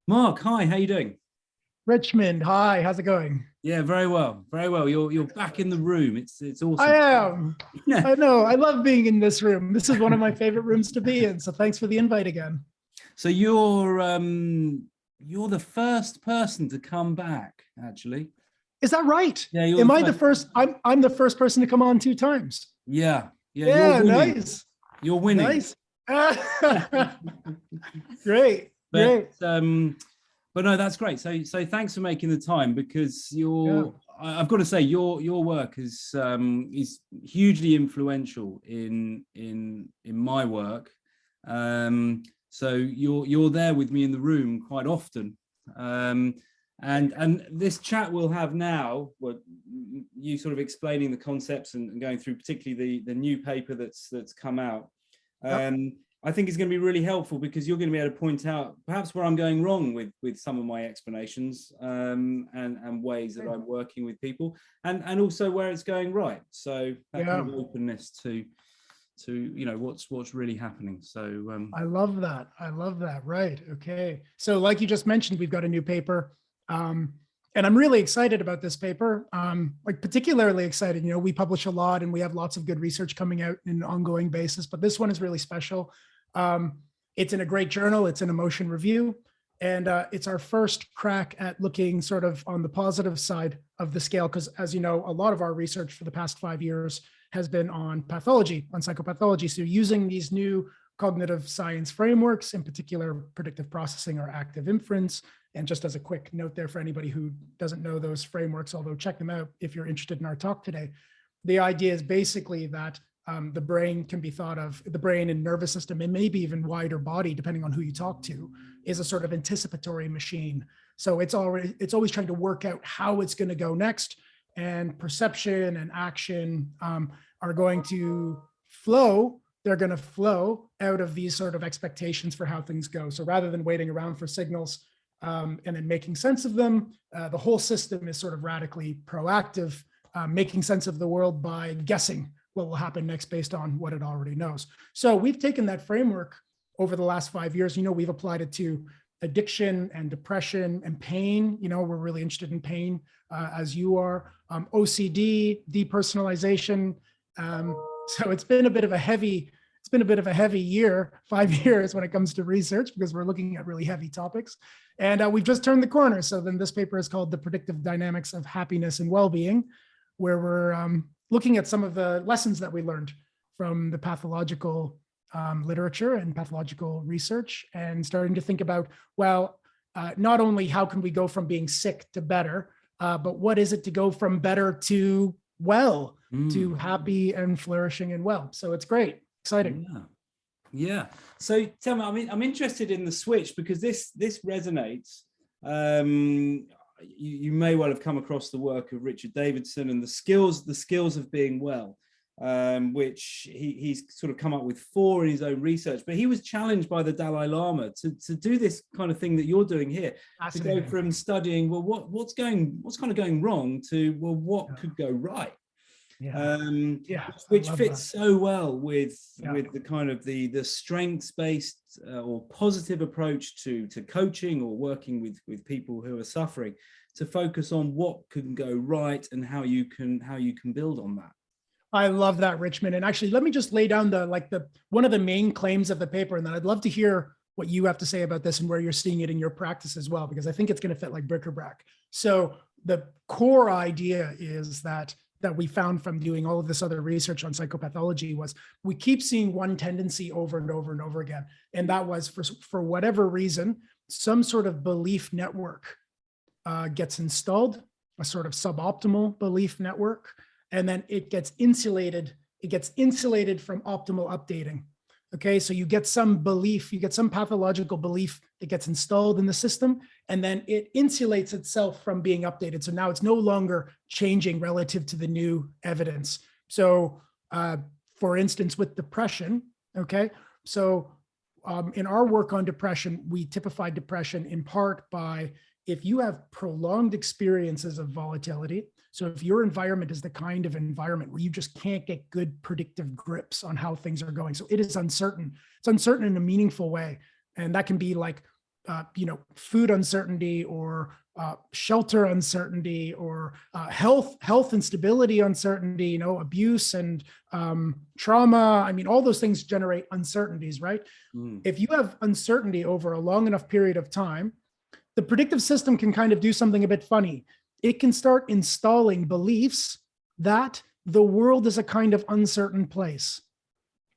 Mark, hi, how you doing? Richmond, hi, how's it going? Yeah, very well, very well. You're back in the room. It's I awesome. am. Yeah. I know. I love being in this room. This is one of my favorite rooms to be in. So thanks for the invite again. So you're the first person to come back, actually. Is that right? Yeah, you're Am the I the first. first? I'm the first person to come on 2 times. Yeah, yeah, you're Yeah, winning. nice. You're winning. Nice. Great. But Great. but no, that's great. So thanks for making the time because Yeah. I've got to say your work is hugely influential in my work. So you're there with me in the room quite often. And this chat we'll have now, what you sort of explaining the concepts and going through particularly the new paper that's come out. Yep. I think it's going to be really helpful because you're going to be able to point out perhaps where I'm going wrong with some of my explanations and ways that I'm working with people and also where it's going right. So that kind of openness to what's really happening. So I love that. I love that. Right. Okay. So like you just mentioned, we've got a new paper. And I'm really excited about this paper, like particularly excited. You know, we publish a lot and we have lots of good research coming out in an ongoing basis, but this one is really special. It's in a great journal. It's in Emotion Review. And it's our first crack at looking sort of on the positive side of the scale. Because as you know, a lot of our research for the past 5 years has been on pathology, on psychopathology. So using these new cognitive science frameworks, in particular, predictive processing or active inference. And just as a quick note there for anybody who doesn't know those frameworks, although check them out if you're interested in our talk today. The idea is basically that the brain can be thought of, the brain and nervous system, and maybe even wider body, depending on who you talk to, is a sort of anticipatory machine. So it's always trying to work out how it's going to go next, and perception and action are going to flow. They're going to flow out of these sort of expectations for how things go. So rather than waiting around for signals and then making sense of them, the whole system is sort of radically proactive, making sense of the world by guessing what will happen next based on what it already knows. So we've taken that framework over the last 5 years. You know, we've applied it to addiction and depression and pain. You know, we're really interested in pain, as you are. OCD, depersonalization. So it's been a bit of a heavy year, 5 years when it comes to research, because we're looking at really heavy topics. And we've just turned the corner. So then this paper is called The Predictive Dynamics of Happiness and Wellbeing, where we're looking at some of the lessons that we learned from the pathological literature and pathological research, and starting to think about, well, not only how can we go from being sick to better, but what is it to go from better to well, to happy and flourishing and well. So it's great, exciting. Yeah. So tell me, I'm interested in the switch because this resonates. You may well have come across the work of Richard Davidson and the skills of being well, which he's sort of come up with 4 in his own research. But he was challenged by the Dalai Lama to do this kind of thing that you're doing here, to go from studying, well, what's kind of going wrong, to, well, what could go right. Which fits so well with the kind of the strengths-based or positive approach to coaching or working with people who are suffering, to focus on what can go right and how you can build on that. I love that, Richmond. And actually, let me just lay down one of the main claims of the paper, and then I'd love to hear what you have to say about this and where you're seeing it in your practice as well, because I think it's going to fit like bric-a-brac. So the core idea is that we found from doing all of this other research on psychopathology was we keep seeing one tendency over and over and over again. And that was for whatever reason, some sort of belief network gets installed, a sort of suboptimal belief network, and then it gets insulated from optimal updating. Okay, so you get some belief, you get some pathological belief that gets installed in the system, and then it insulates itself from being updated. So now it's no longer changing relative to the new evidence. So for instance, with depression, okay, so in our work on depression, we typified depression in part by, if you have prolonged experiences of volatility, so if your environment is the kind of environment where you just can't get good predictive grips on how things are going, so it is uncertain. It's uncertain in a meaningful way. And that can be like food uncertainty, or shelter uncertainty, or health instability uncertainty, abuse and trauma. I mean, all those things generate uncertainties, right? If you have uncertainty over a long enough period of time, the predictive system can kind of do something a bit funny. It can start installing beliefs that the world is a kind of uncertain place,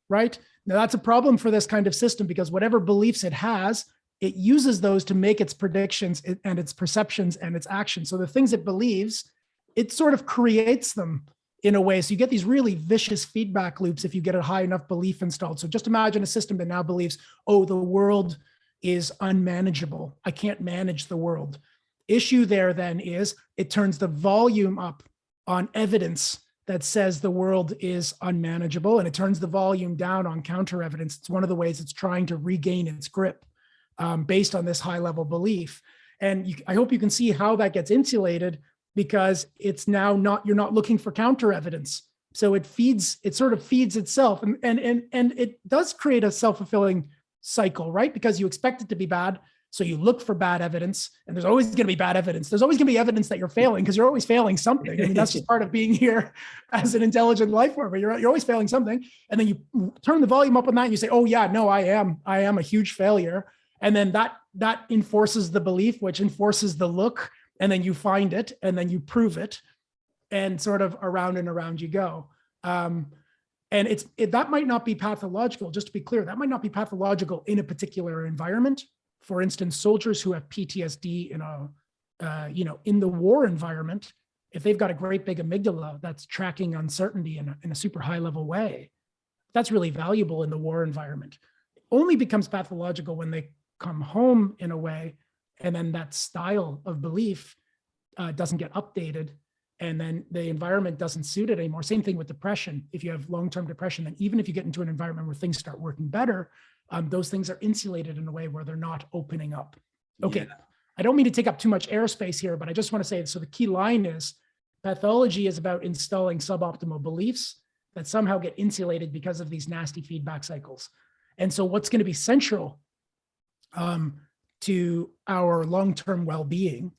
right? Now, that's a problem for this kind of system, because whatever beliefs it has, it uses those to make its predictions and its perceptions and its actions. So the things it believes, it sort of creates them in a way. So you get these really vicious feedback loops if you get a high enough belief installed. So just imagine a system that now believes, oh, the world is unmanageable. I can't manage the world. Issue there then is it turns the volume up on evidence that says the world is unmanageable, and it turns the volume down on counter evidence. It's one of the ways it's trying to regain its grip based on this high level belief. And I hope you can see how that gets insulated, because it's now you're not looking for counter evidence. So it sort of feeds itself, and it does create a self-fulfilling cycle, right? Because you expect it to be bad. So you look for bad evidence, and there's always going to be bad evidence. There's always going to be evidence that you're failing, because you're always failing something. I mean, that's just part of being here as an intelligent life form. But you're always failing something. And then you turn the volume up on that and you say, oh yeah, no, I am a huge failure. And then that enforces the belief, which enforces the look, and then you find it, and then you prove it, and sort of around and around you go. And that might not be pathological, just to be clear, that might not be pathological in a particular environment. For instance, soldiers who have PTSD in the war environment, if they've got a great big amygdala that's tracking uncertainty in a super high level way, that's really valuable in the war environment. It only becomes pathological when they come home in a way, and then that style of belief doesn't get updated, and then the environment doesn't suit it anymore. Same thing with depression. If you have long-term depression, then even if you get into an environment where things start working better, those things are insulated in a way where they're not opening up. Okay, yeah. I don't mean to take up too much airspace here, but I just want to say, so the key line is pathology is about installing suboptimal beliefs that somehow get insulated because of these nasty feedback cycles. And so what's going to be central to our long-term well-being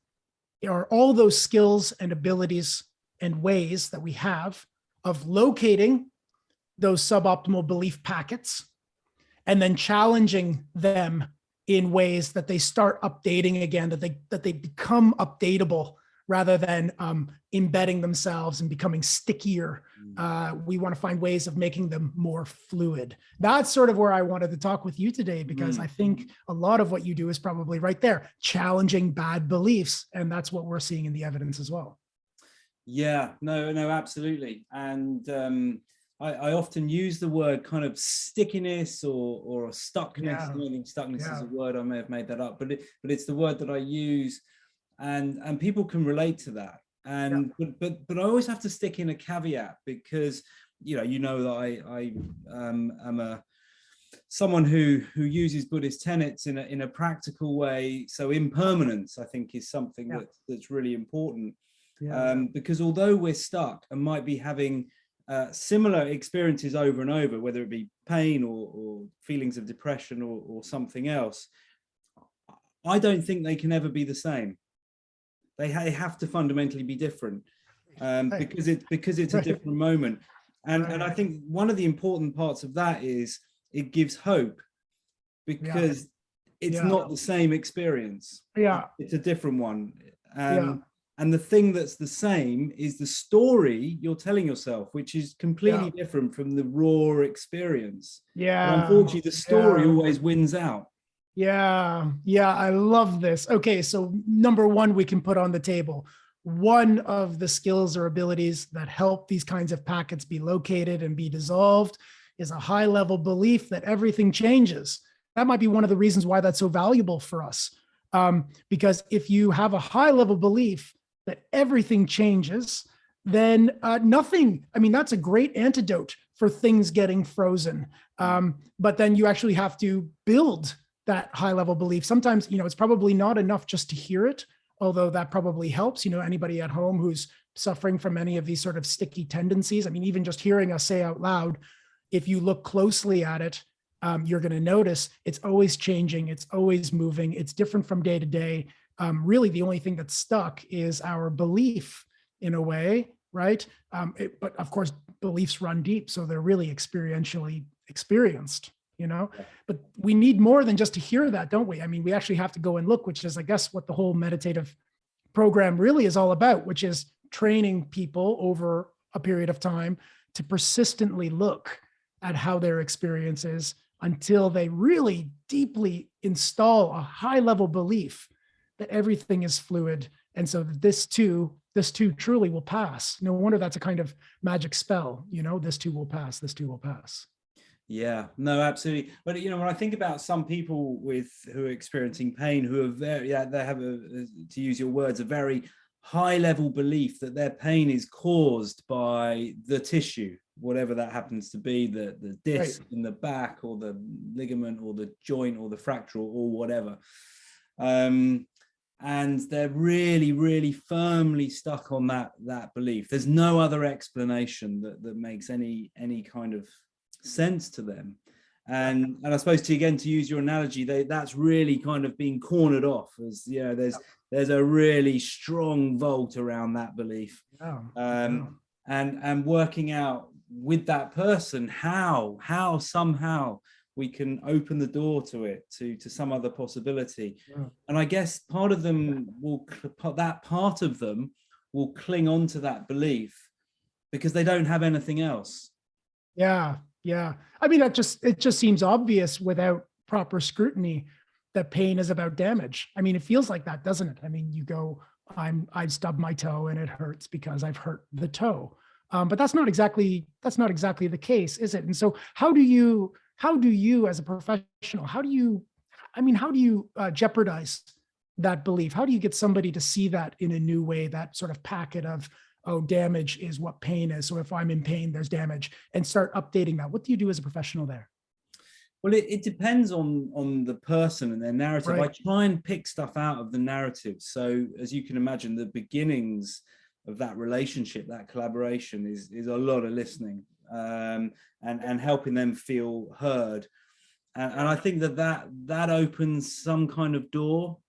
are all those skills and abilities and ways that we have of locating those suboptimal belief packets, and then challenging them in ways that they start updating again, that they become updatable rather than embedding themselves and becoming stickier. We want to find ways of making them more fluid. That's sort of where I wanted to talk with you today, because I think a lot of what you do is probably right there, challenging bad beliefs. And that's what we're seeing in the evidence as well. Yeah, no, absolutely. And I often use the word kind of stickiness or stuckness. Yeah. I think stuckness is a word, I may have made that up, but it's the word that I use, and people can relate to that. And but I always have to stick in a caveat, because you know that I am someone who uses Buddhist tenets in a practical way. So impermanence, I think, is something that's really important. Because although we're stuck and might be having similar experiences over and over, whether it be pain or feelings of depression or something else, I don't think they can ever be the same. They have to fundamentally be different, because it's a different moment. And I think one of the important parts of that is it gives hope, because it's not the same experience. It's a different one. And the thing that's the same is the story you're telling yourself, which is completely different from the raw experience. But unfortunately, the story always wins out. Yeah, I love this. Okay, so number one, we can put on the table, one of the skills or abilities that help these kinds of packets be located and be dissolved is a high level belief that everything changes. That might be one of the reasons why that's so valuable for us. Because if you have a high level belief that everything changes, then nothing, I mean, that's a great antidote for things getting frozen. But then you actually have to build that high level belief. Sometimes, it's probably not enough just to hear it, although that probably helps. Anybody at home who's suffering from any of these sort of sticky tendencies, I mean, even just hearing us say out loud, if you look closely at it, you're going to notice it's always changing. It's always moving. It's different from day to day. Really, the only thing that's stuck is our belief in a way, right? But of course, beliefs run deep. So they're really experientially experienced, you know, but we need more than just to hear that, don't we? I mean, we actually have to go and look, which is, I guess, what the whole meditative program really is all about, which is training people over a period of time to persistently look at how their experience is until they really deeply install a high level belief that everything is fluid. And so that this too truly will pass. No wonder that's a kind of magic spell, you know, this too will pass, this too will pass. Yeah, no, absolutely. But, you know, when I think about some people who are experiencing pain, who are very, they have to use your words, a very high level belief that their pain is caused by the tissue, whatever that happens to be, the disc in the back, or the ligament, or the joint, or the fracture, or whatever. And they're really, really firmly stuck on that belief. There's no other explanation that makes any kind of sense to them. And I suppose, to use your analogy, that's really kind of being cornered off, as there's a really strong vault around that belief. And working out with that person how somehow we can open the door to it, to some other possibility. And I guess part of them will cling on to that belief because they don't have anything else. Yeah. I mean, it just seems obvious without proper scrutiny that pain is about damage. I mean, it feels like that, doesn't it? I mean, you go, I've stubbed my toe and it hurts because I've hurt the toe. But that's not exactly the case, is it? And so how do you as a professional, how do you jeopardize that belief? How do you get somebody to see that in a new way, that sort of packet of, oh, damage is what pain is. So if I'm in pain, there's damage, and start updating that? What do you do as a professional there? Well, it depends on the person and their narrative. Right. I try and pick stuff out of the narrative. So as you can imagine, the beginnings of that relationship, that collaboration is a lot of listening, and helping them feel heard. And I think that opens some kind of door.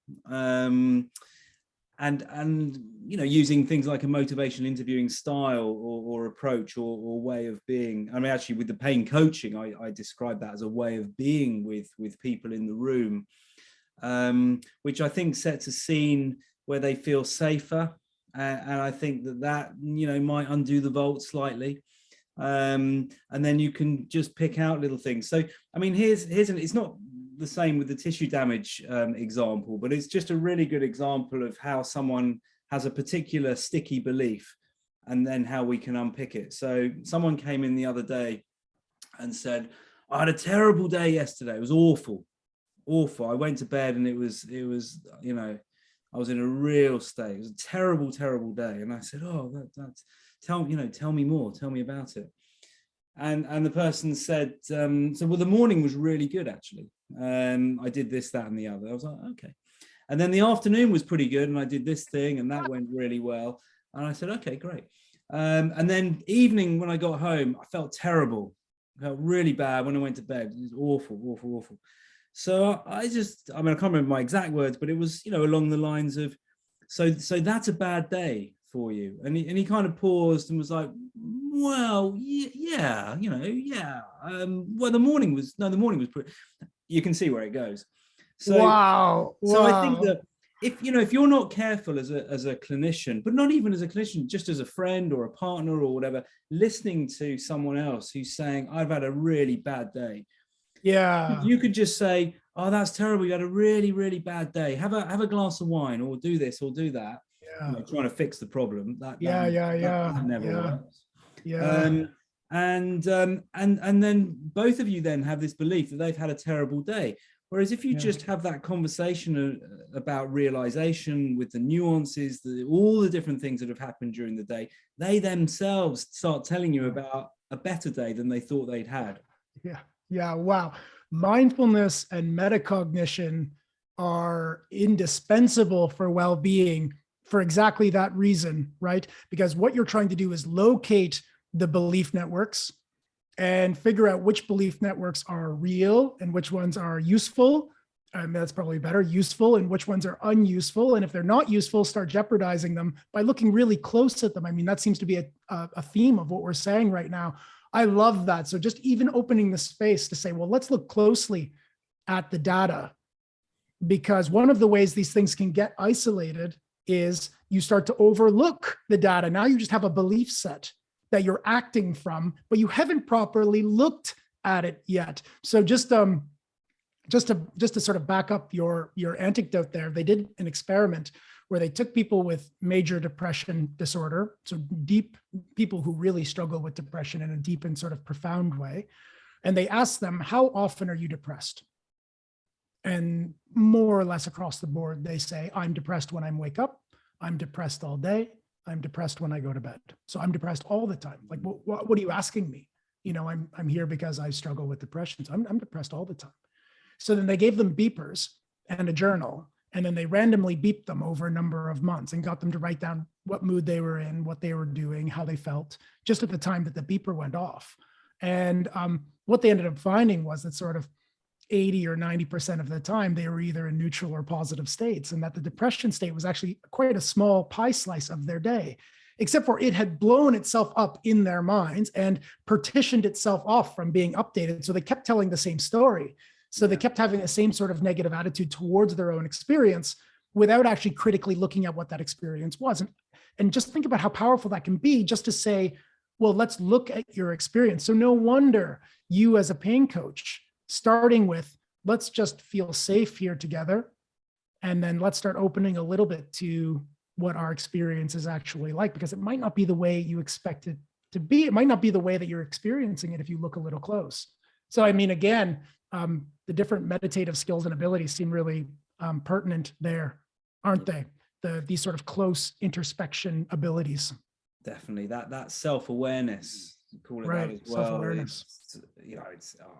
And you know, using things like a motivational interviewing style or approach or way of being. I mean, actually, with the pain coaching, I describe that as a way of being with people in the room, which I think sets a scene where they feel safer. And I think that you know, might undo the vault slightly. And then you can just pick out little things. So I mean, it's not the same with the tissue damage example, but it's just a really good example of how someone has a particular sticky belief and then how we can unpick it. So someone came in the other day and said, I had a terrible day yesterday. It was awful. I went to bed and it was, you know, I was in a real state. It was a terrible day. And I said, oh, tell me more, tell me about it. And the person said, well, the morning was really good, actually. I did this, that, and the other. I was like, okay. And then the afternoon was pretty good, and I did this thing, and that went really well. And I said, okay, great. And then evening, when I got home, I felt terrible. I felt really bad when I went to bed. It was awful. So I can't remember my exact words, but it was, you know, along the lines of, so that's a bad day for you. And he kind of paused and was like, well, yeah, you know, yeah. Well, the morning was pretty. You can see where it goes. So, wow. So I think that if you're not careful as a clinician, but not even as a clinician, just as a friend or a partner or whatever, listening to someone else who's saying, I've had a really bad day. Yeah. You could just say, oh, that's terrible. You had a really, really bad day. Have a glass of wine, or do this or do that. Yeah. You know, trying to fix the problem. That never works. Yeah. And then both of you then have this belief that they've had a terrible day. Whereas if you just have that conversation about realization with the nuances, all the different things that have happened during the day, they themselves start telling you about a better day than they thought they'd had. Yeah. Wow. Mindfulness and metacognition are indispensable for well-being for exactly that reason, right? Because what you're trying to do is locate the belief networks and figure out which belief networks are real and which ones are useful. And that's probably better, useful, and which ones are unuseful. And if they're not useful, start jeopardizing them by looking really close at them. I mean, that seems to be a theme of what we're saying right now. I love that. So just even opening the space to say, well, let's look closely at the data, because one of the ways these things can get isolated is you start to overlook the data. Now you just have a belief set that you're acting from, but you haven't properly looked at it yet. So just to sort of back up your anecdote there, they did an experiment where they took people with major depression disorder, so deep people who really struggle with depression in a deep and sort of profound way, and they asked them, how often are you depressed? And more or less across the board, they say, I'm depressed when I wake up, I'm depressed all day, I'm depressed when I go to bed. So I'm depressed all the time. Like, what are you asking me? You know, I'm here because I struggle with depression. So I'm depressed all the time. So then they gave them beepers and a journal, and then they randomly beeped them over a number of months and got them to write down what mood they were in, what they were doing, how they felt, just at the time that the beeper went off. And what they ended up finding was that sort of 80 or 90% of the time, they were either in neutral or positive states, and that the depression state was actually quite a small pie slice of their day, except for it had blown itself up in their minds and partitioned itself off from being updated. So they kept telling the same story. So they kept having the same sort of negative attitude towards their own experience without actually critically looking at what that experience was. And just think about how powerful that can be, just to say, well, let's look at your experience. So no wonder you as a pain coach, starting with, let's just feel safe here together. And then let's start opening a little bit to what our experience is actually like, because it might not be the way you expect it to be. It might not be the way that you're experiencing it if you look a little close. So, I mean, again, the different meditative skills and abilities seem really pertinent there, aren't they? These sort of close introspection abilities. Definitely that self-awareness, call it right. that as well. Self-awareness. You know,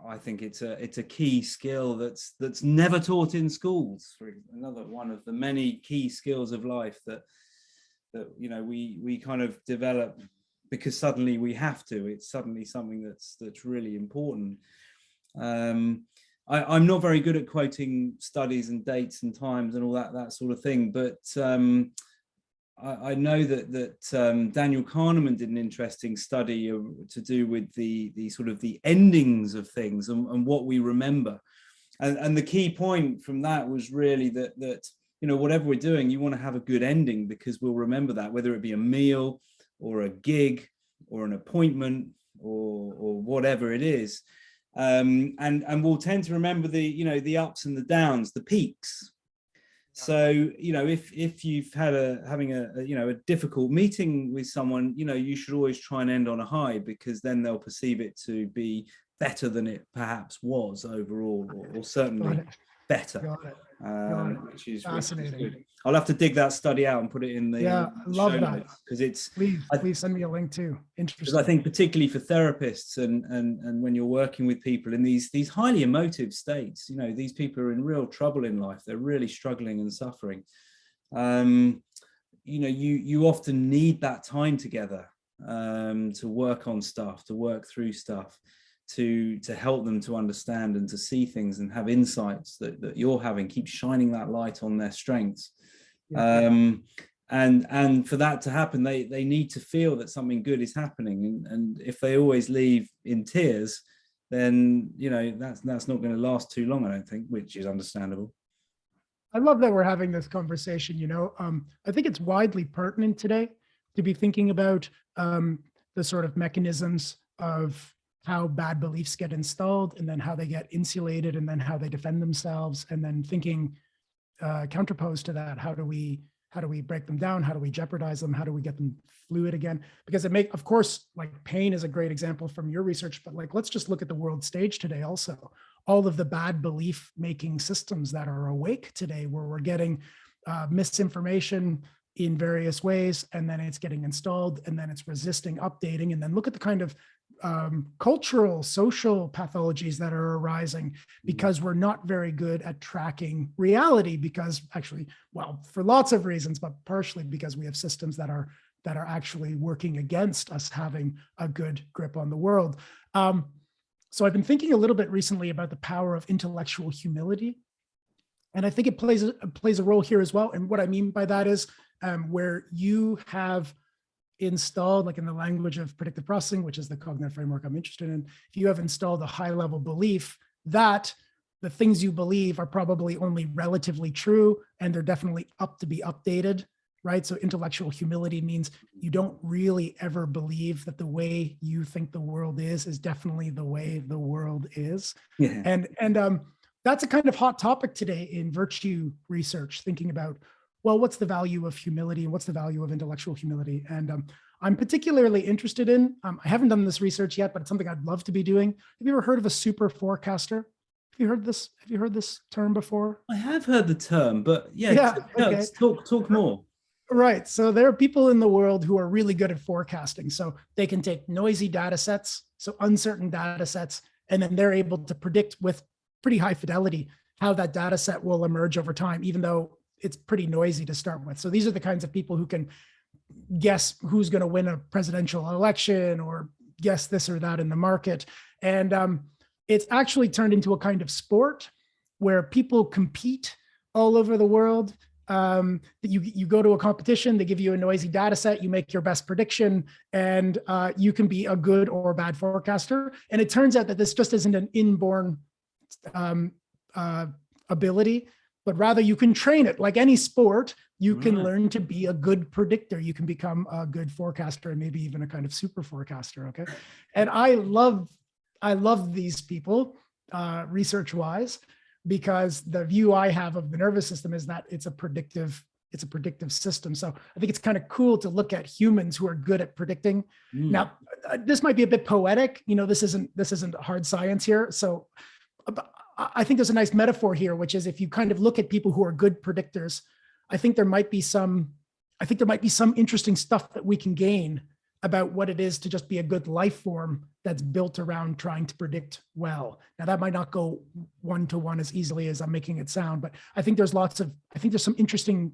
I think it's a key skill that's never taught in schools. Another one of the many key skills of life that you know we kind of develop because suddenly we have to. It's suddenly something that's really important. I'm not very good at quoting studies and dates and times and all that sort of thing, but I know that Daniel Kahneman did an interesting study to do with the sort of the endings of things and what we remember, and the key point from that was really that you know, whatever we're doing, you want to have a good ending, because we'll remember that, whether it be a meal or a gig or an appointment or whatever it is. And we'll tend to remember the ups and the downs, the peaks. So, you know, if you've had having a difficult meeting with someone, you know, you should always try and end on a high, because then they'll perceive it to be better than it perhaps was overall, or certainly better. Got it. Which is fascinating. Which is good. I'll have to dig that study out and put it in the I love that, because it's please send me a link too. Interesting. I think particularly for therapists and when you're working with people in these highly emotive states, you know, these people are in real trouble in life, they're really struggling and suffering. You know, you often need that time together to work on stuff, to work through stuff, to help them to understand and to see things and have insights that you're having, keep shining that light on their strengths. And for that to happen, they need to feel that something good is happening. And if they always leave in tears, then, you know, that's not going to last too long, I don't think, which is understandable. I love that we're having this conversation. You know, I think it's widely pertinent today to be thinking about the sort of mechanisms of how bad beliefs get installed, and then how they get insulated, and then how they defend themselves, and then thinking counterposed to that, how do we break them down? How do we jeopardize them? How do we get them fluid again? Because of course, like pain is a great example from your research, but like, let's just look at the world stage today also. All of the bad belief making systems that are awake today, where we're getting misinformation in various ways, and then it's getting installed, and then it's resisting updating. And then look at the kind of cultural, social pathologies that are arising because we're not very good at tracking reality, because actually, well, for lots of reasons, but partially because we have systems that are that are actually working against us having a good grip on the world. So I've been thinking a little bit recently about the power of intellectual humility. And I think it plays a role here as well. And what I mean by that is where you have installed, like in the language of predictive processing, which is the cognitive framework I'm interested in, if you have installed a high level belief that the things you believe are probably only relatively true and they're definitely up to be updated, right? So intellectual humility means you don't really ever believe that the way you think the world is definitely the way the world is. Yeah. And that's a kind of hot topic today in virtue research, thinking about, well, what's the value of humility and what's the value of intellectual humility? And I'm particularly interested in, I haven't done this research yet, but it's something I'd love to be doing. Have you ever heard of a super forecaster? Have you heard this? Have you heard this term before? I have heard the term, but yeah, Okay. talk more. Right. So there are people in the world who are really good at forecasting. So they can take noisy data sets, so uncertain data sets, and then they're able to predict with pretty high fidelity how that data set will emerge over time, even though it's pretty noisy to start with. So these are the kinds of people who can guess who's going to win a presidential election or guess this or that in the market. And it's actually turned into a kind of sport where people compete all over the world. You go to a competition, they give you a noisy data set, you make your best prediction, and you can be a good or bad forecaster. And it turns out that this just isn't an inborn ability, but rather you can train it. Like any sport, you can learn to be a good predictor. You can become a good forecaster and maybe even a kind of super forecaster. Okay. And I love these people research wise, because the view I have of the nervous system is that it's a predictive system. So I think it's kind of cool to look at humans who are good at predicting. Now, this might be a bit poetic, this isn't hard science here. So I think there's a nice metaphor here, which is if you kind of look at people who are good predictors, I think there might be some interesting stuff that we can gain about what it is to just be a good life form that's built around trying to predict well. Now that might not go one-to-one as easily as I'm making it sound, but I think there's some interesting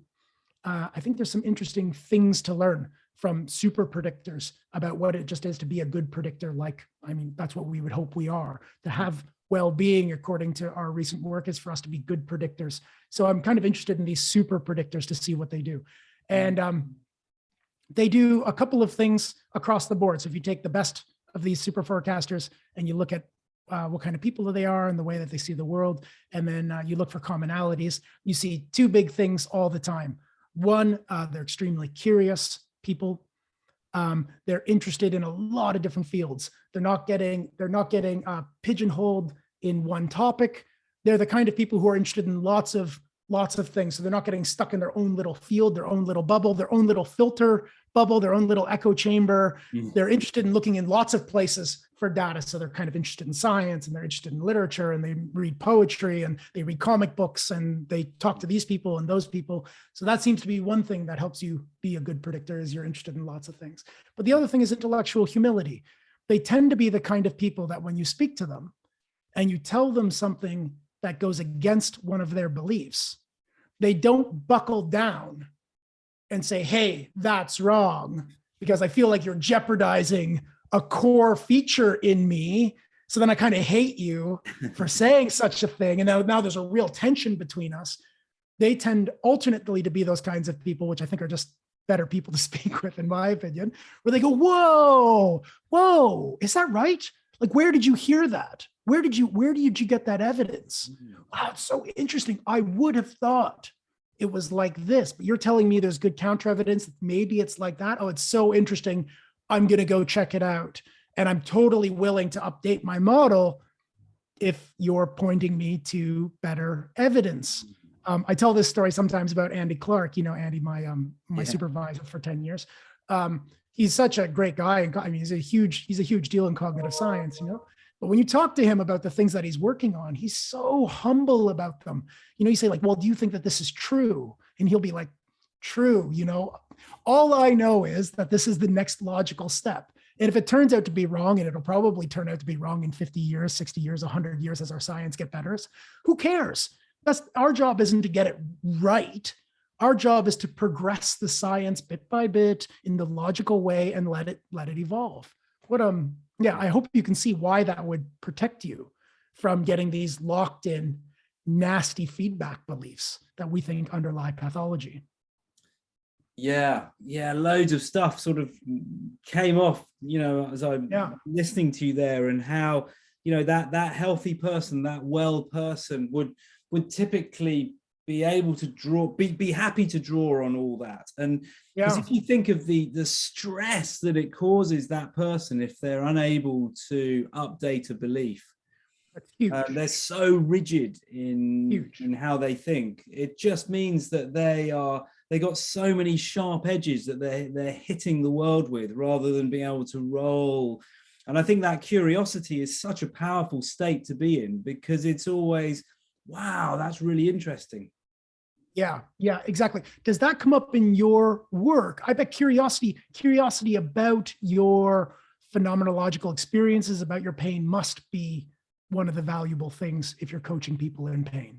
things to learn from super predictors about what it just is to be a good predictor. That's what we would hope we are. To have well-being, according to our recent work, is for us to be good predictors. So I'm kind of interested in these super predictors to see what they do. And they do a couple of things across the board. So if you take the best of these super forecasters and you look at what kind of people they are and the way that they see the world, and then you look for commonalities, you see two big things all the time. One, they're extremely curious people. They're interested in a lot of different fields. They're not getting pigeonholed in one topic. They're the kind of people who are interested in lots of things. So they're not getting stuck in their own little field, their own little bubble, their own little filter bubble, their own little echo chamber. They're interested in looking in lots of places for data. So they're kind of interested in science, and they're interested in literature, and they read poetry, and they read comic books, and they talk to these people and those people. So that seems to be one thing that helps you be a good predictor, is you're interested in lots of things. But the other thing is intellectual humility. They tend to be the kind of people that when you speak to them and you tell them something that goes against one of their beliefs, they don't buckle down and say, hey, that's wrong, because I feel like you're jeopardizing a core feature in me. So then I kind of hate you for saying such a thing. And now there's a real tension between us. They tend alternately to be those kinds of people, which I think are just better people to speak with, in my opinion, where they go, whoa, is that right? Like, where did you hear that? Where did you get that evidence? Wow, it's so interesting. I would have thought it was like this, but you're telling me there's good counter evidence. Maybe it's like that. Oh, it's so interesting. I'm going to go check it out. And I'm totally willing to update my model if you're pointing me to better evidence. I tell this story sometimes about Andy Clark, Andy, my supervisor for 10 years. He's such a great guy. I mean, he's a huge deal in cognitive science, But when you talk to him about the things that he's working on, he's so humble about them. You say like, well, do you think that this is true? And he'll be like, true, all I know is that this is the next logical step. And if it turns out to be wrong, and it'll probably turn out to be wrong in 50 years, 60 years, 100 years as our science get better, who cares? Our job isn't to get it right. Our job is to progress the science bit by bit in the logical way and let it evolve. Yeah, I hope you can see why that would protect you from getting these locked in nasty feedback beliefs that we think underlie pathology. Yeah, loads of stuff sort of came off, as I'm listening to you there, and how, that healthy person, that well person would typically be able to be happy to draw on all that. And because if you think of the stress that it causes that person if they're unable to update a belief, they're so rigid in how they think. It just means that they got so many sharp edges that they're hitting the world with, rather than being able to roll. And I think that curiosity is such a powerful state to be in, because it's always, wow, that's really interesting. Yeah, exactly. Does that come up in your work? I bet curiosity about your phenomenological experiences, about your pain, must be one of the valuable things if you're coaching people in pain.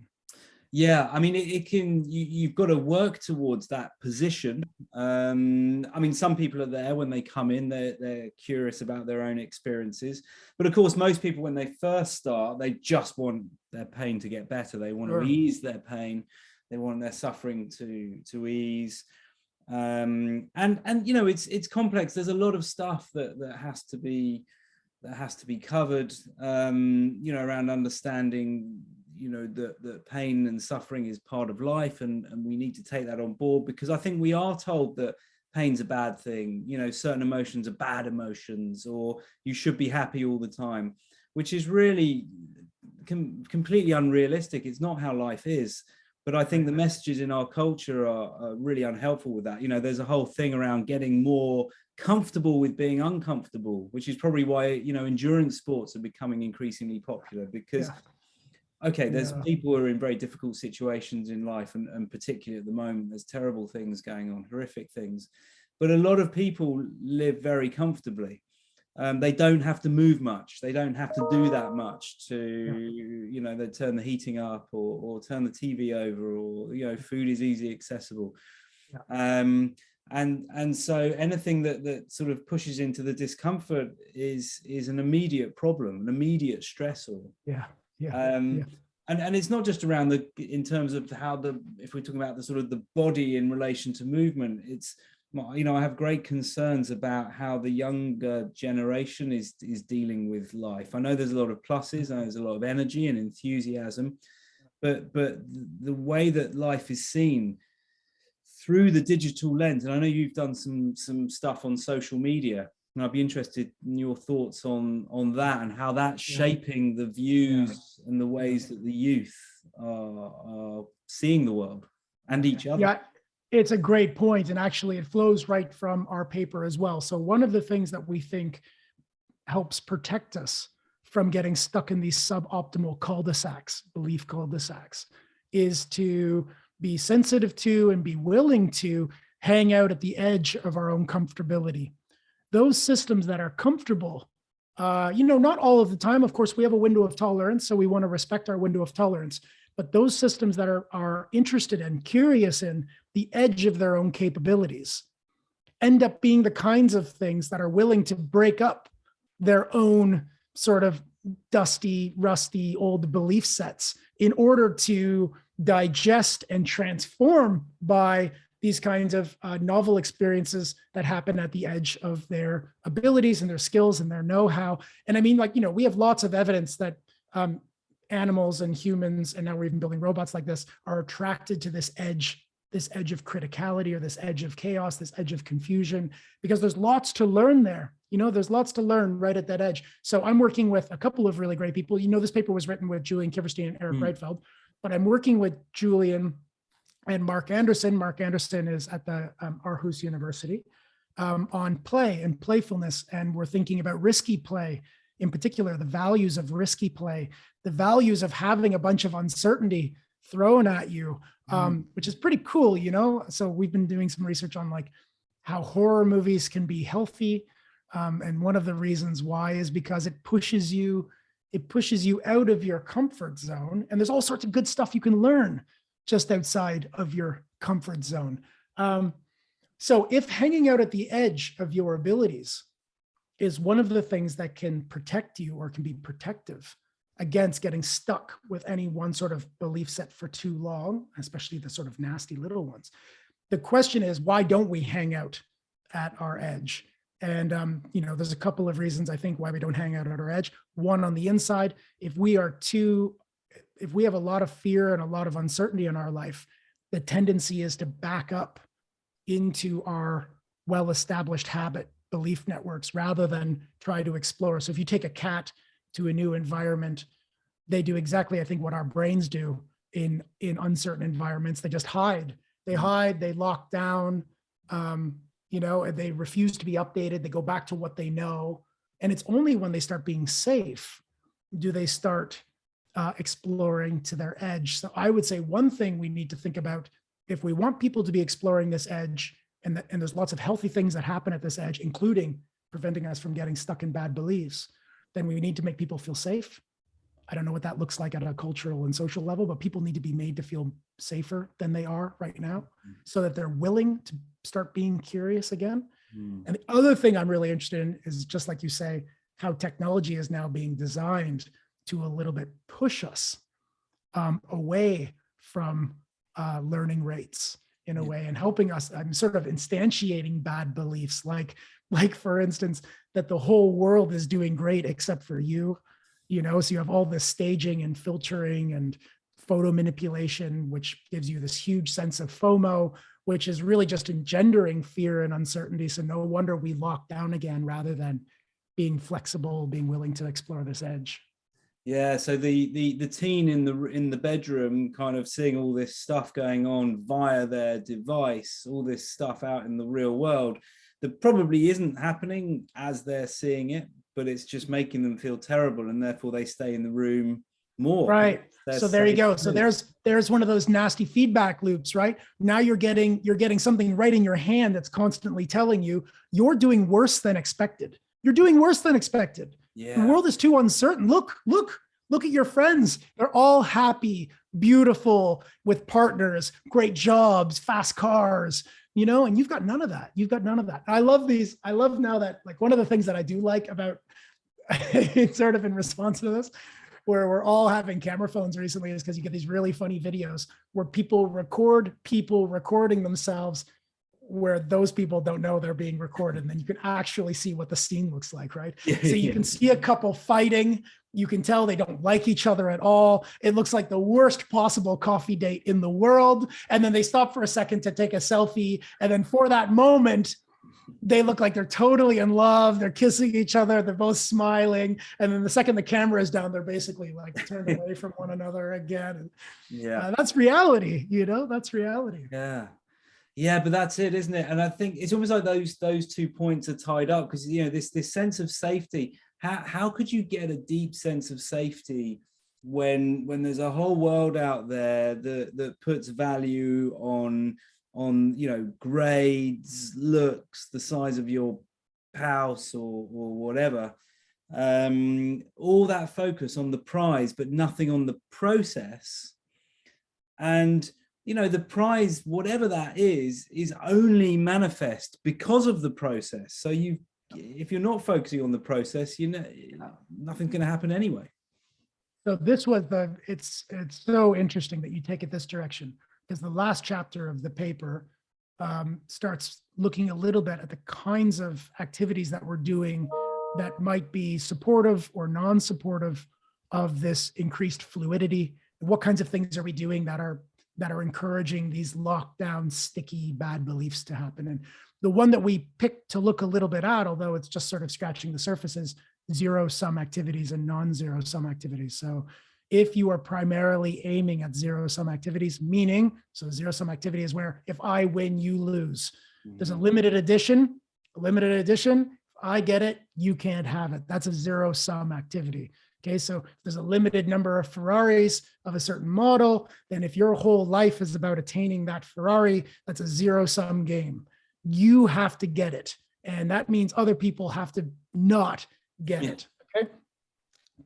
Yeah, I mean, you've got to work towards that position. I mean, some people are there when they come in, they're curious about their own experiences. But of course, most people, when they first start, they just want their pain to get better. They want to ease their pain. They want their suffering to ease. And it's complex. There's a lot of stuff that has to be covered, around understanding, that pain and suffering is part of life, and we need to take that on board, because I think we are told that pain's a bad thing, certain emotions are bad emotions, or you should be happy all the time, which is really completely unrealistic. It's not how life is. But I think the messages in our culture are really unhelpful with that. There's a whole thing around getting more comfortable with being uncomfortable, which is probably why, endurance sports are becoming increasingly popular, because there's people who are in very difficult situations in life, and particularly at the moment, there's terrible things going on, horrific things. But a lot of people live very comfortably. They don't have to move much. They don't have to do that much to, they turn the heating up or turn the TV over, or, food is easily accessible. And so anything that sort of pushes into the discomfort is an immediate problem, an immediate stressor. And it's not just around in terms of how if we're talking about the sort of the body in relation to movement, it's, I have great concerns about how the younger generation is dealing with life. I know there's a lot of pluses, and there's a lot of energy and enthusiasm, but the way that life is seen through the digital lens, and I know you've done some stuff on social media, and I'd be interested in your thoughts on that, and how that's shaping the views and the ways that the youth are seeing the world and each other. Yeah. It's a great point. And actually, it flows right from our paper as well. So one of the things that we think helps protect us from getting stuck in these suboptimal cul-de-sacs, belief cul-de-sacs, is to be sensitive to and be willing to hang out at the edge of our own comfortability. Those systems that are comfortable, not all of the time, of course, we have a window of tolerance, so we want to respect our window of tolerance. But those systems that are interested and curious in the edge of their own capabilities end up being the kinds of things that are willing to break up their own sort of dusty, rusty, old belief sets in order to digest and transform by these kinds of novel experiences that happen at the edge of their abilities and their skills and their know-how. And I mean, we have lots of evidence that animals and humans, and now we're even building robots like this, are attracted to this edge of criticality, or this edge of chaos, this edge of confusion, because there's lots to learn there. There's lots to learn right at that edge. So I'm working with a couple of really great people. This paper was written with Julian Kiverstein and Eric Breitfeld, but I'm working with Julian and Mark Anderson. Mark Anderson is at the Aarhus University on play and playfulness. And we're thinking about risky play, in particular, the values of risky play, the values of having a bunch of uncertainty thrown at you, which is pretty cool, So we've been doing some research on how horror movies can be healthy. And one of the reasons why is because it pushes you out of your comfort zone. And there's all sorts of good stuff you can learn just outside of your comfort zone. So if hanging out at the edge of your abilities is one of the things that can protect you or can be protective against getting stuck with any one sort of belief set for too long, especially the sort of nasty little ones, the question is, why don't we hang out at our edge? And, there's a couple of reasons I think why we don't hang out at our edge. One, on the inside, if we have a lot of fear and a lot of uncertainty in our life, the tendency is to back up into our well-established habit belief networks rather than try to explore. So if you take a cat to a new environment, they do exactly, I think, what our brains do in uncertain environments. They just hide. They hide, they lock down, they refuse to be updated. They go back to what they know. And it's only when they start being safe do they start exploring to their edge. So I would say one thing we need to think about, if we want people to be exploring this edge, and there's lots of healthy things that happen at this edge, including preventing us from getting stuck in bad beliefs, then we need to make people feel safe. I don't know what that looks like at a cultural and social level, but people need to be made to feel safer than they are right now so that they're willing to start being curious again. And the other thing I'm really interested in is, just like you say, how technology is now being designed to a little bit push us away from learning rates in a way, and helping us. I'm sort of instantiating bad beliefs, like for instance, that the whole world is doing great except for you. So you have all this staging and filtering and photo manipulation, which gives you this huge sense of FOMO, which is really just engendering fear and uncertainty. So no wonder we lock down again rather than being flexible, being willing to explore this edge. Yeah, so the teen in the bedroom kind of seeing all this stuff going on via their device, all this stuff out in the real world that probably isn't happening as they're seeing it, but it's just making them feel terrible, and therefore they stay in the room more. Right. So there you go. So there's one of those nasty feedback loops, right? Now you're getting something right in your hand that's constantly telling you you're doing worse than expected. You're doing worse than expected. Yeah. The world is too uncertain. Look at your friends. They're all happy, beautiful, with partners, great jobs, fast cars, and you've got none of that. You've got none of that. I love these. I love now that, like, one of the things that I do like about sort of in response to this, where we're all having camera phones recently, is because you get these really funny videos where people record people recording themselves where those people don't know they're being recorded. And then you can actually see what the scene looks like, right? So you can see a couple fighting. You can tell they don't like each other at all. It looks like the worst possible coffee date in the world. And then they stop for a second to take a selfie. And then for that moment, they look like they're totally in love. They're kissing each other. They're both smiling. And then the second the camera is down, they're basically like turned away from one another again. And, that's reality, that's reality. Yeah, but that's it, isn't it? And I think it's almost like those 2 points are tied up, because this sense of safety. How could you get a deep sense of safety when there's a whole world out there that puts value on grades, looks, the size of your house or whatever, all that focus on the prize but nothing on the process. And the prize, whatever that is only manifest because of the process. So if you're not focusing on the process, nothing's going to happen anyway. So this was it's so interesting that you take it this direction, because the last chapter of the paper starts looking a little bit at the kinds of activities that we're doing that might be supportive or non-supportive of this increased fluidity. What kinds of things are we doing that are encouraging these lockdown, sticky, bad beliefs to happen? And the one that we picked to look a little bit at, although it's just sort of scratching the surface, is zero-sum activities and non-zero-sum activities. So if you are primarily aiming at zero-sum activities, meaning, so zero-sum activity is where if I win, you lose. There's a limited edition. If I get it, you can't have it. That's a zero-sum activity. Okay, so if there's a limited number of Ferraris of a certain model, then if your whole life is about attaining that Ferrari, that's a zero-sum game. You have to get it. And that means other people have to not get it. Okay.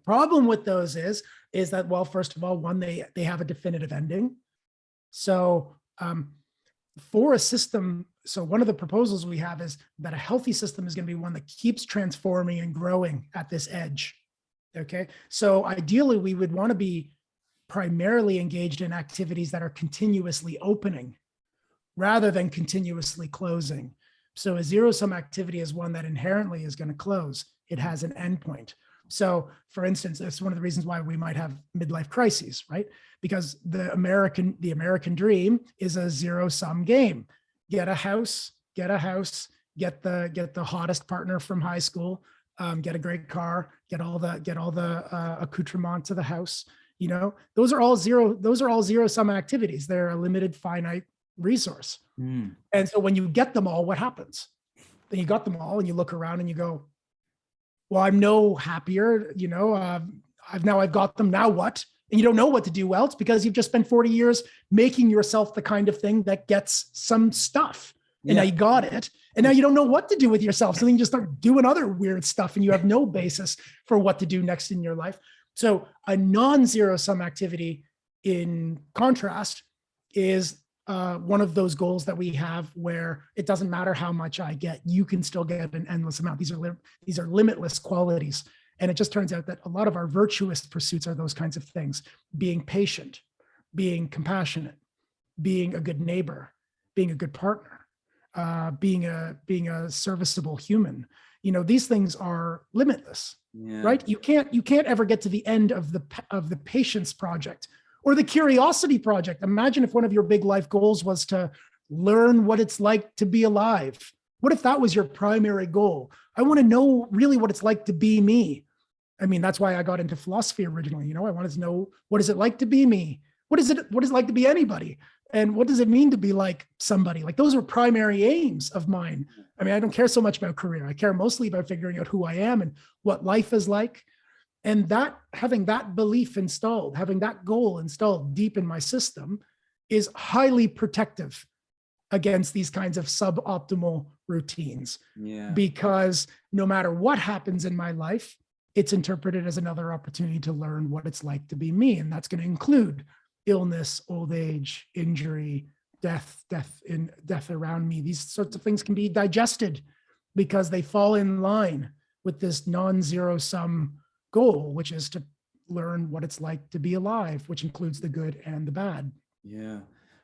Problem with those is that, well, first of all, one, they have a definitive ending. So for a system, so one of the proposals we have is that a healthy system is going to be one that keeps transforming and growing at this edge. Okay. So ideally, we would want to be primarily engaged in activities that are continuously opening rather than continuously closing. So a zero-sum activity is one that inherently is going to close. It has an endpoint. So for instance, that's one of the reasons why we might have midlife crises, right? Because the American dream is a zero-sum game. Get a house, get the hottest partner from high school, get a great car, get all the accoutrements to the house. You know, those are all zero-sum activities. They're a limited, finite resource. And so when you get them all, what happens? Then you got them all and you look around and you go, well, I'm no happier, you know, I've got them, now what? And you don't know what to do else because you've just spent 40 years making yourself the kind of thing that gets some stuff. And now you got it. And now you don't know what to do with yourself. So then you just start doing other weird stuff and you have no basis for what to do next in your life. So a non-zero sum activity, in contrast, is one of those goals that we have where it doesn't matter how much I get, you can still get an endless amount. These are limitless qualities. And it just turns out that a lot of our virtuous pursuits are those kinds of things: being patient, being compassionate, being a good neighbor, being a good partner, being a serviceable human. You know, these things are limitless, right? You can't ever get to the end of the patience project or the curiosity project. Imagine if one of your big life goals was to learn what it's like to be alive. What if that was your primary goal? I want to know really what it's like to be me. I mean, that's why I got into philosophy originally. You know, I wanted to know, what is it like to be me? What is it like to be anybody? And what does it mean to be like somebody? Like, those are primary aims of mine. I mean, I don't care so much about career. I care mostly about figuring out who I am and what life is like. And that, having that belief installed, having that goal installed deep in my system, is highly protective against these kinds of suboptimal routines. Because no matter what happens in my life, it's interpreted as another opportunity to learn what it's like to be me. And that's going to include illness, old age, injury, death around me. These sorts of things can be digested because they fall in line with this non-zero sum goal, which is to learn what it's like to be alive, which includes the good and the bad. Yeah.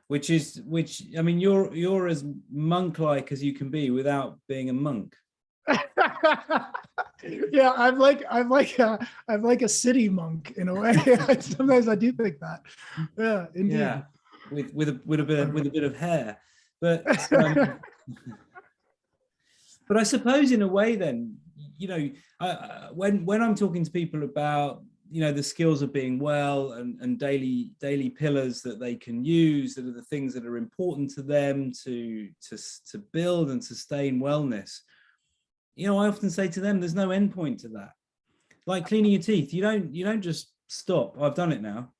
Which I mean, you're as monk-like as you can be without being a monk. Yeah, I'm like a city monk in a way. Sometimes I do think that. Yeah, indeed. Yeah, with a bit of hair, but but I suppose in a way, then, you know, when I'm talking to people about, you know, the skills of being well and daily pillars that they can use, that are the things that are important to them to build and sustain wellness. You know, I often say to them, there's no end point to that. Like cleaning your teeth, you don't just stop. I've done it now.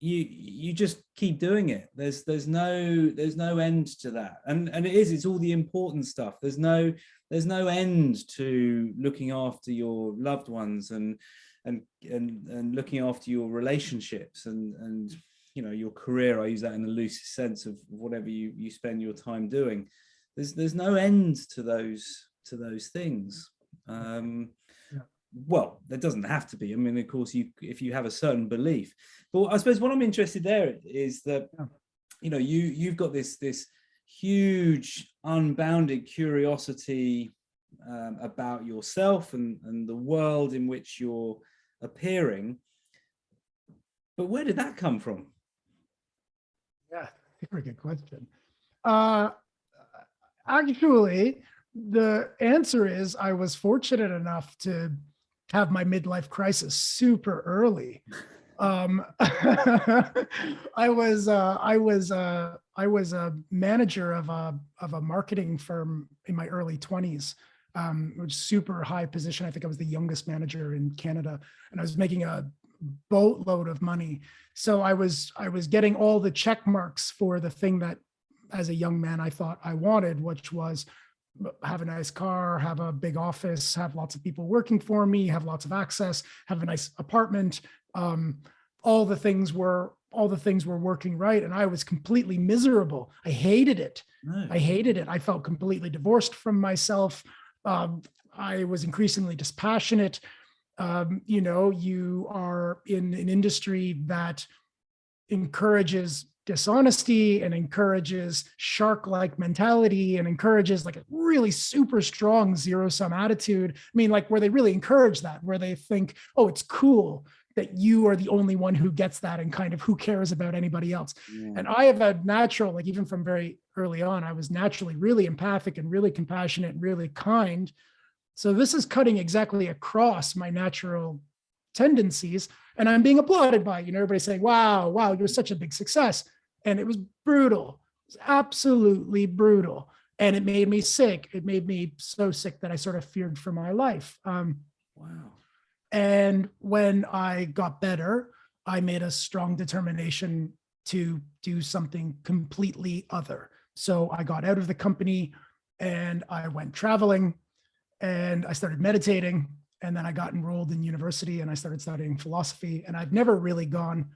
You just keep doing it. There's no end to that. And it's all the important stuff. There's no end to looking after your loved ones and looking after your relationships and you know, your career. I use that in the loosest sense of whatever you spend your time doing. There's no end to those things. Well, there doesn't have to be. I mean, of course, if you have a certain belief. But I suppose what I'm interested there is that, you know, you've got this huge unbounded curiosity about yourself and the world in which you're appearing. But where did that come from? Yeah, very good question. Actually, the answer is I was fortunate enough to have my midlife crisis super early. I was a manager of a marketing firm in my early 20s, which is super high position. I think I was the youngest manager in Canada, and I was making a boatload of money. So I was getting all the check marks for the thing that, as a young man, I thought I wanted, which was have a nice car, have a big office, have lots of people working for me, have lots of access, have a nice apartment. All the things were all the things were working right. And I was completely miserable. I hated it. No. I hated it. I felt completely divorced from myself. I was increasingly dispassionate. You are in an industry that encourages dishonesty and encourages shark-like mentality and encourages like a really super strong zero-sum attitude. I mean, like where they really encourage that, where they think, oh, it's cool that you are the only one who gets that and kind of who cares about anybody else. Yeah. And I have a natural, like even from very early on, I was naturally really empathic and really compassionate and really kind. So this is cutting exactly across my natural tendencies, and I'm being applauded by, everybody saying, wow, you're such a big success. And it was brutal. It was absolutely brutal. And it made me sick. It made me so sick that I sort of feared for my life. Wow. And when I got better, I made a strong determination to do something completely other. So I got out of the company and I went traveling and I started meditating. And then I got enrolled in university and I started studying philosophy, and I've never really gone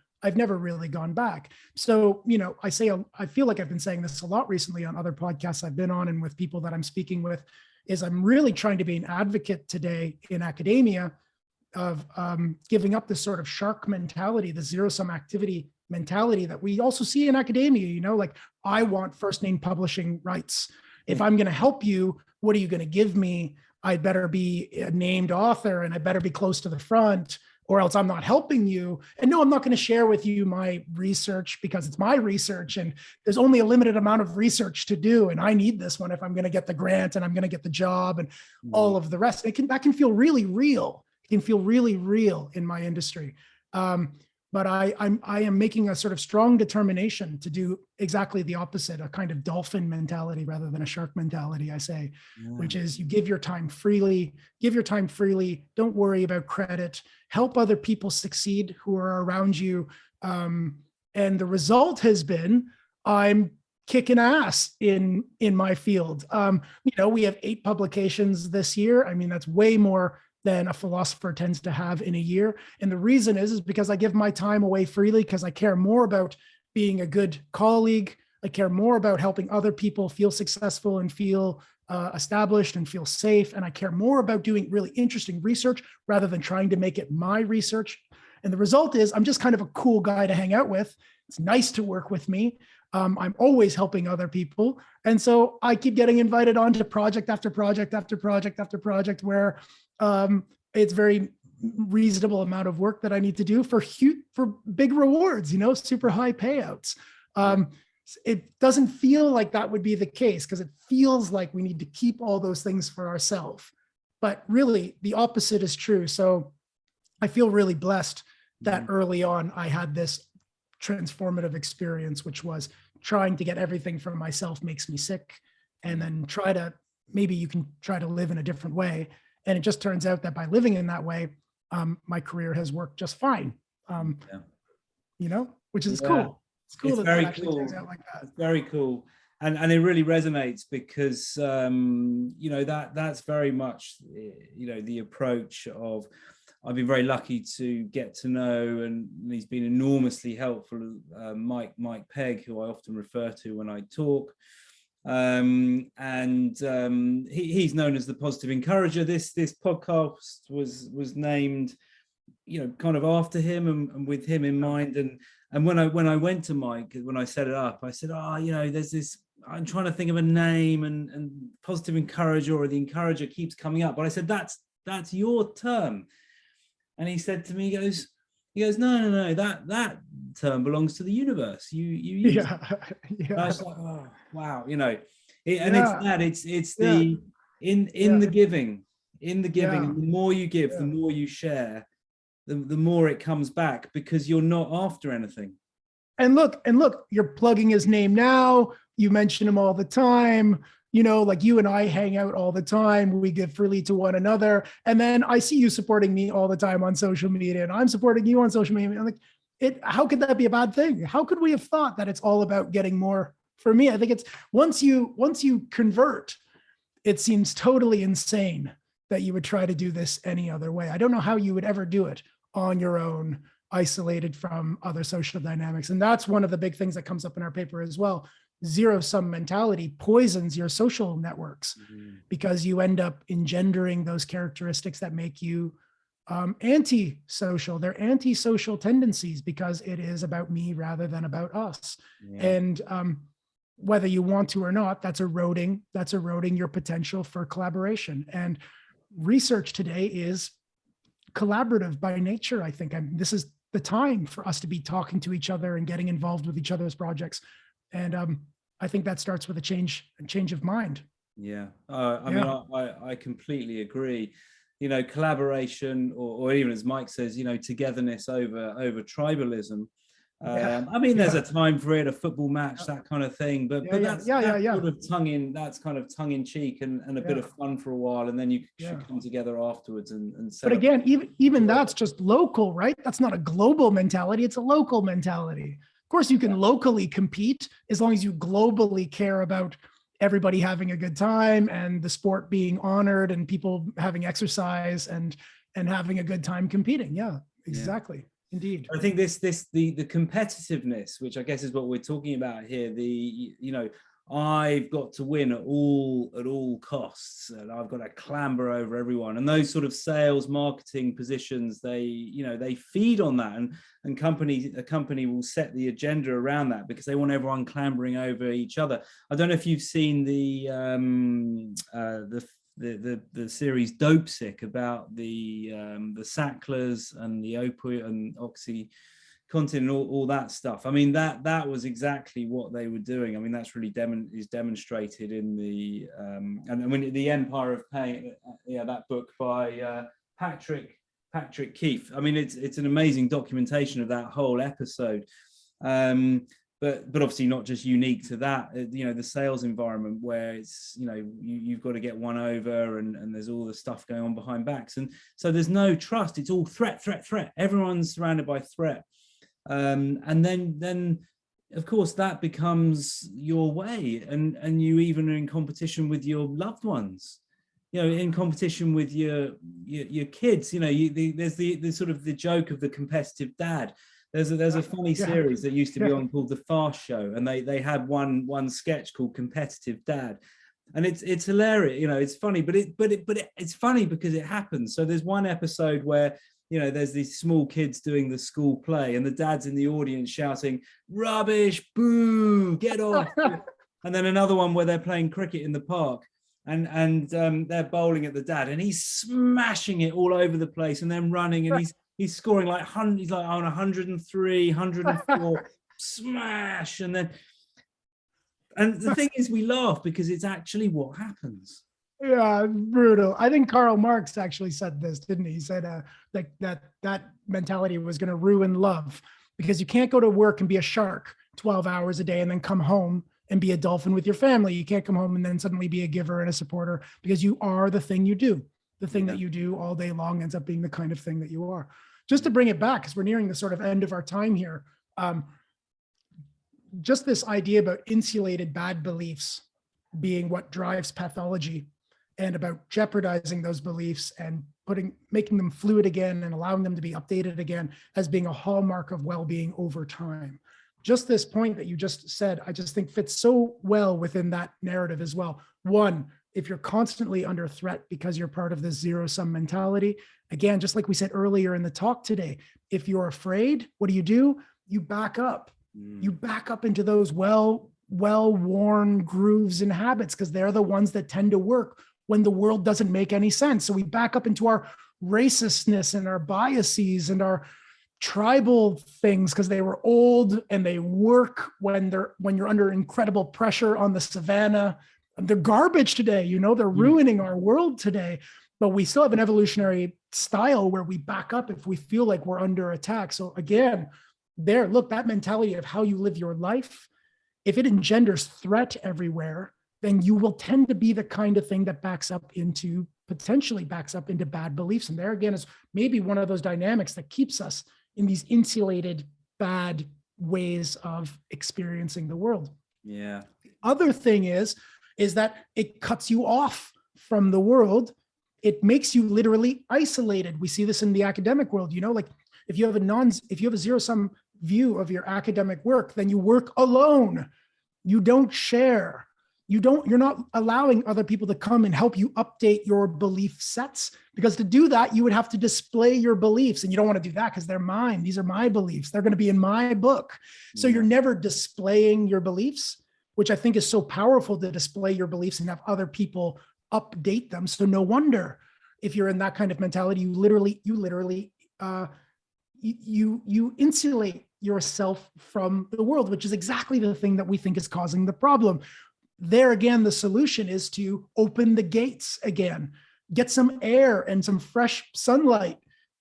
back. So, I feel like I've been saying this a lot recently on other podcasts I've been on and with people that I'm speaking with, is I'm really trying to be an advocate today in academia of giving up this sort of shark mentality, the zero-sum activity mentality that we also see in academia, like I want first name publishing rights. If I'm going to help you, what are you going to give me? I'd better be a named author and I better be close to the front, or else I'm not helping you. And no, I'm not going to share with you my research because it's my research and there's only a limited amount of research to do. And I need this one if I'm going to get the grant and I'm going to get the job and all of the rest. That can feel really real. It can feel really real in my industry. But I am making a sort of strong determination to do exactly the opposite, a kind of dolphin mentality rather than a shark mentality, I say, which is you give your time freely, don't worry about credit, help other people succeed who are around you. And the result has been I'm kicking ass in my field. We have 8 publications this year. I mean, that's way more than a philosopher tends to have in a year. And the reason is because I give my time away freely because I care more about being a good colleague. I care more about helping other people feel successful and feel established and feel safe. And I care more about doing really interesting research rather than trying to make it my research. And the result is I'm just kind of a cool guy to hang out with. It's nice to work with me. I'm always helping other people. And so I keep getting invited on to project after project after project after project where it's very reasonable amount of work that I need to do for big rewards, super high payouts. It doesn't feel like that would be the case because it feels like we need to keep all those things for ourselves. But really, the opposite is true. So I feel really blessed that early on I had this transformative experience, which was trying to get everything from myself makes me sick, and then maybe you can try to live in a different way. And it just turns out that by living in that way, my career has worked just fine, which is cool. It's cool that very actually cool. turns out like that. It's very cool. And it really resonates because, that's very much, the approach of, I've been very lucky to get to know, and he's been enormously helpful, Mike Pegg, who I often refer to when I talk. He's known as the positive encourager. This podcast was named, kind of after him and with him in mind. And when I went to Mike, when I set it up, I said, there's this, I'm trying to think of a name, and positive encourager or the encourager keeps coming up. But I said, that's your term. And he said to me, he goes, no, that term belongs to the universe. You use it. I was like, oh, wow, it's the in the giving, and the more you give, the more you share, the more it comes back because you're not after anything. And look, you're plugging his name now. You mention him all the time. Like you and I hang out all the time. We give freely to one another. And then I see you supporting me all the time on social media, and I'm supporting you on social media. I'm like, how could that be a bad thing? How could we have thought that it's all about getting more? For me, I think it's once you convert, it seems totally insane that you would try to do this any other way. I don't know how you would ever do it on your own, isolated from other social dynamics. And that's one of the big things that comes up in our paper as well. Zero-sum mentality poisons your social networks because you end up engendering those characteristics that make you anti-social. They're anti-social tendencies because it is about me rather than about us. Yeah. And whether you want to or not, that's eroding your potential for collaboration. And research today is collaborative by nature. I think this is the time for us to be talking to each other and getting involved with each other's projects. And I think that starts with a change of mind. Yeah. I mean, I completely agree. You know, collaboration, or even as Mike says, you know, togetherness over tribalism. I mean, there's a time for it, a football match, that kind of thing, but that's sort of tongue in cheek and a bit of fun for a while, and then you should come together afterwards and set but again, even that's just local, right? That's not a global mentality, it's a local mentality. Of course, you can locally compete as long as you globally care about everybody having a good time and the sport being honored and people having exercise and having a good time competing. Yeah, exactly. Yeah. Indeed. I think the competitiveness, which I guess is what we're talking about here, you know, I've got to win at all costs, and I've got to clamber over everyone, and those sort of sales marketing positions, they feed on that, and a company will set the agenda around that because they want everyone clambering over each other. I don't know if you've seen the series Dope Sick about the Sacklers and the opioid and OxyContin and all that stuff. I mean, that was exactly what they were doing. I mean, that's really is demonstrated in the and when the Empire of Pain, that book by Patrick Keefe. I mean, it's an amazing documentation of that whole episode. But obviously not just unique to that, you know, the sales environment where it's, you know, you've got to get one over and there's all the stuff going on behind backs. And so there's no trust. It's all threat. Everyone's surrounded by threat. And then of course that becomes your way. And you even are in competition with your loved ones, you know, in competition with your kids. You know, there's the sort of the joke of the competitive dad. There's a funny series that used to be on called The Fast Show, and they had one sketch called Competitive Dad, and it's hilarious. You know, it's funny, but it's funny because it happens. So there's one episode where, you know, there's these small kids doing the school play, and the dad's in the audience shouting, "Rubbish, boo, get off!" And then another one where they're playing cricket in the park, and they're bowling at the dad, and he's smashing it all over the place, and then running, and he's scoring like he's like on 103, 104, smash. And the thing is, we laugh because it's actually what happens. Yeah, brutal. I think Karl Marx actually said this, didn't he? He said that mentality was going to ruin love, because you can't go to work and be a shark 12 hours a day and then come home and be a dolphin with your family. You can't come home and then suddenly be a giver and a supporter, because you are the thing you do. The thing that you do all day long ends up being the kind of thing that you are. Just to bring it back, because we're nearing the sort of end of our time here, just this idea about insulated bad beliefs being what drives pathology, and about jeopardizing those beliefs and making them fluid again and allowing them to be updated again as being a hallmark of well-being over time. Just this point that you just said, I just think fits so well within that narrative as well. One, if you're constantly under threat because you're part of this zero-sum mentality, again, just like we said earlier in the talk today, if you're afraid, what do? You back up. You back up into those well-worn grooves and habits, because they're the ones that tend to work when the world doesn't make any sense. So we back up into our racistness and our biases and our tribal things, because they were old and they work when you're under incredible pressure on the savannah. They're garbage today, you know, they're ruining our world today, but we still have an evolutionary style where we back up if we feel like we're under attack. So again, look, that mentality of how you live your life, if it engenders threat everywhere, then you will tend to be the kind of thing that potentially backs up into bad beliefs. And there again is maybe one of those dynamics that keeps us in these insulated bad ways of experiencing the world. Yeah. The other thing is that it cuts you off from the world. It makes you literally isolated. We see this in the academic world, you know, like If you have a zero-sum view of your academic work, then you work alone. You don't share. You're not allowing other people to come and help you update your belief sets, because to do that, you would have to display your beliefs, and you don't want to do that because they're mine. These are my beliefs. They're going to be in my book. So you're never displaying your beliefs, which I think is so powerful, to display your beliefs and have other people update them. So no wonder if you're in that kind of mentality, you literally insulate yourself from the world, which is exactly the thing that we think is causing the problem. There again, the solution is to open the gates again, get some air and some fresh sunlight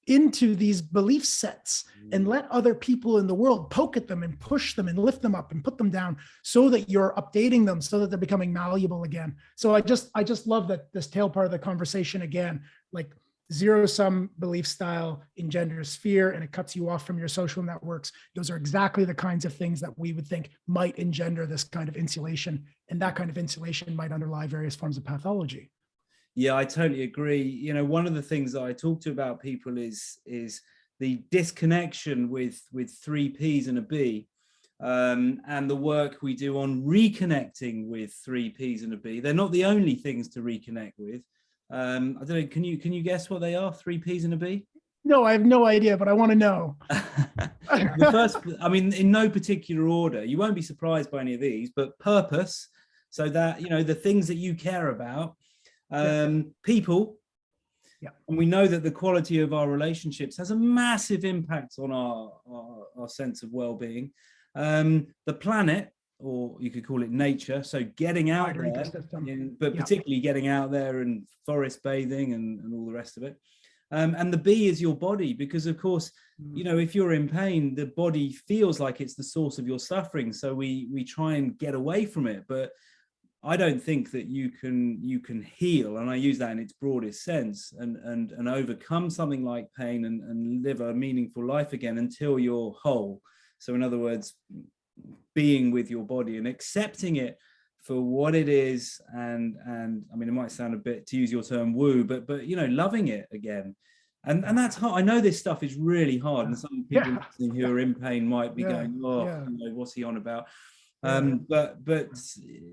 into these belief sets, and let other people in the world poke at them and push them and lift them up and put them down, so that you're updating them, so that they're becoming malleable again. So I just love that this tail part of the conversation again, like zero-sum belief style engenders fear, and it cuts you off from your social networks. Those are exactly the kinds of things that we would think might engender this kind of insulation, and that kind of insulation might underlie various forms of pathology. Yeah, I totally agree. You know, one of the things that I talk to about people is the disconnection with 3 Ps and a B, and the work we do on reconnecting with 3 Ps and a B. They're not the only things to reconnect with. I don't know. Can you guess what they are? 3 Ps and a B? No, I have no idea, but I want to know. The first, I mean, in no particular order, you won't be surprised by any of these, but purpose. So that, you know, the things that you care about, people. Yeah. And we know that the quality of our relationships has a massive impact on our sense of well-being. The planet, or you could call it nature. So getting out there, but particularly getting out there and forest bathing and all the rest of it. And the B is your body, because of course, you know, if you're in pain, the body feels like it's the source of your suffering. So we try and get away from it. But I don't think that you can heal, and I use that in its broadest sense, and overcome something like pain and live a meaningful life again until you're whole. So in other words, being with your body and accepting it for what it is, and I mean, it might sound a bit, to use your term, woo, but you know, loving it again. And that's hard. I know this stuff is really hard, and some people listening who are in pain might be going, oh, you know, what's he on about? But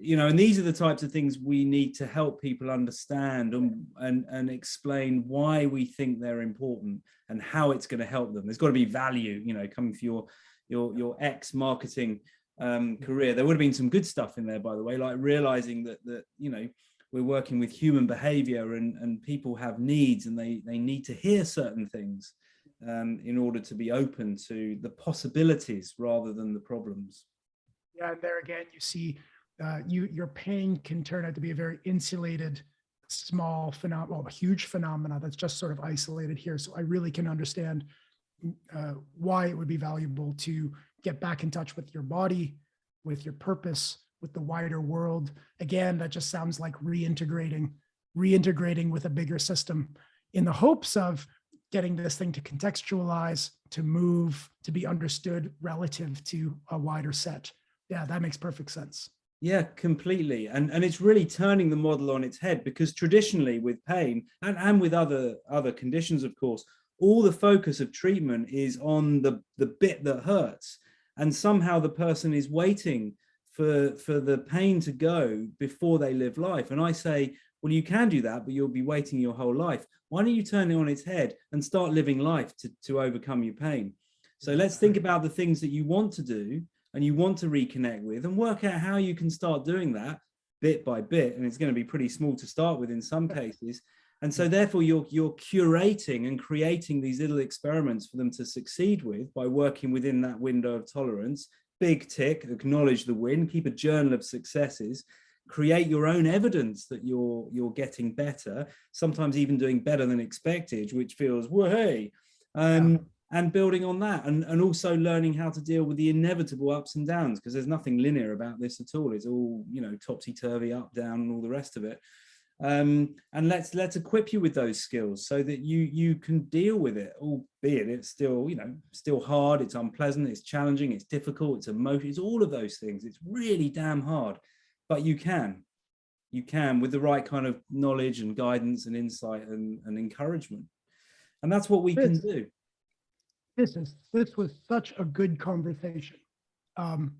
you know, and these are the types of things we need to help people understand and explain why we think they're important and how it's going to help them. There's got to be value, you know, coming for your ex-marketing career. There would have been some good stuff in there, by the way, like realizing that you know, we're working with human behavior, and people have needs, and they need to hear certain things in order to be open to the possibilities rather than the problems. Yeah, and there again, you see, your pain can turn out to be a very insulated, small phenomenon, well, a huge phenomena that's just sort of isolated here. So I really can understand why it would be valuable to get back in touch with your body, with your purpose, with the wider world. Again, that just sounds like reintegrating with a bigger system, in the hopes of getting this thing to contextualize, to move, to be understood relative to a wider set. Yeah, that makes perfect sense. Yeah, completely. And it's really turning the model on its head, because traditionally with pain and with other conditions, of course, all the focus of treatment is on the bit that hurts. And somehow the person is waiting for the pain to go before they live life. And I say, well, you can do that, but you'll be waiting your whole life. Why don't you turn it on its head and start living life to overcome your pain? So let's think about the things that you want to do and you want to reconnect with, and work out how you can start doing that bit by bit. And it's going to be pretty small to start with in some cases. And so therefore you're curating and creating these little experiments for them to succeed with by working within that window of tolerance. Big tick, acknowledge the win, keep a journal of successes, create your own evidence that you're getting better, sometimes even doing better than expected, which feels, whoa, hey. And building on that, and also learning how to deal with the inevitable ups and downs, because there's nothing linear about this at all. It's all, you know, topsy-turvy, up, down, and all the rest of it. And let's equip you with those skills so that you can deal with it, albeit it's still, you know, still hard, it's unpleasant, it's challenging, it's difficult, it's emotional, it's all of those things. It's really damn hard, but you can with the right kind of knowledge and guidance and insight and encouragement. And that's what we can do. This was such a good conversation. Um,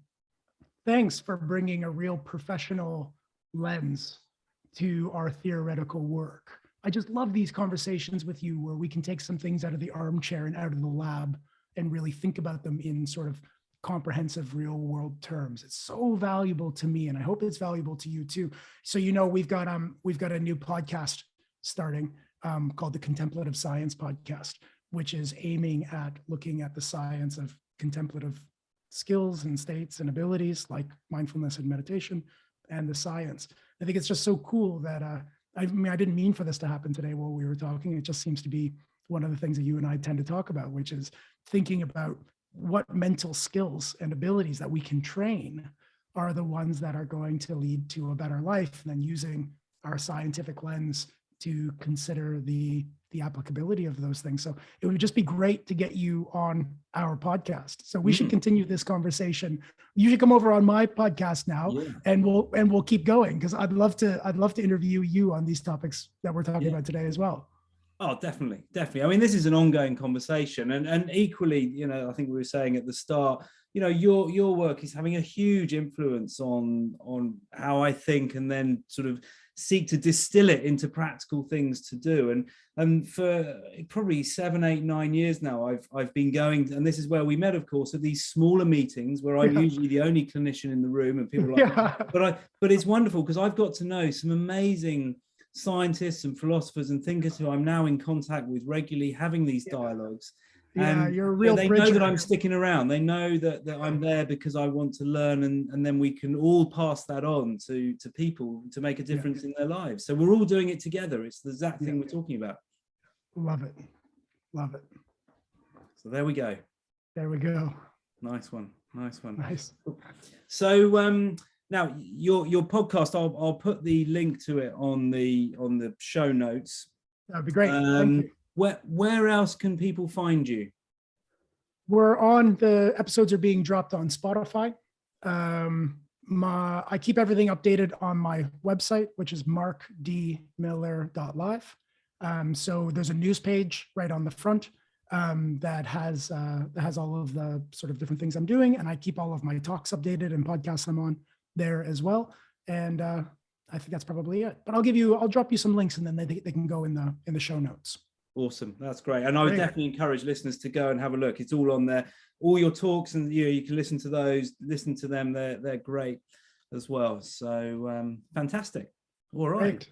Thanks for bringing a real professional lens to our theoretical work. I just love these conversations with you where we can take some things out of the armchair and out of the lab and really think about them in sort of comprehensive real world terms. It's so valuable to me, and I hope it's valuable to you too. So, we've got a new podcast starting called the Contemplative Science Podcast, which is aiming at looking at the science of contemplative skills and states and abilities like mindfulness and meditation and the science. I think it's just so cool that I didn't mean for this to happen today while we were talking. It just seems to be one of the things that you and I tend to talk about, which is thinking about what mental skills and abilities that we can train are the ones that are going to lead to a better life, and then using our scientific lens to consider the applicability of those things. So it would just be great to get you on our podcast. So we should continue this conversation. You should come over on my podcast now, and we'll keep going, because I'd love to interview you on these topics that we're talking about today as well. Oh, definitely. I mean, this is an ongoing conversation, and equally, I think we were saying at the start, your work is having a huge influence on how I think, and then sort of seek to distill it into practical things to do. And for probably 7, 8, 9 years now, I've been going, and this is where we met, of course, at these smaller meetings where I'm usually the only clinician in the room, and people are like, but it's wonderful because I've got to know some amazing scientists and philosophers and thinkers who I'm now in contact with regularly, having these dialogues. And you're a real they bridger. know that I'm sticking around. They know that I'm there because I want to learn, and then we can all pass that on to people to make a difference in their lives. So we're all doing it together. It's the exact thing we're talking about. Love it. So there we go. Nice one. Nice. So now your podcast, I'll put the link to it on the show notes. That'd be great. Thank you. Where else can people find you? The episodes are being dropped on Spotify. I keep everything updated on my website, which is markdmiller.live. So there's a news page right on the front that has all of the sort of different things I'm doing, and I keep all of my talks updated and podcasts I'm on there as well. And I think that's probably it. But I'll drop you some links, and then they can go in the show notes. Awesome, that's great. And I would definitely encourage listeners to go and have a look. It's all on there. All your talks, and you can listen to those. Listen to them. They're great as well. So fantastic. All right. Great.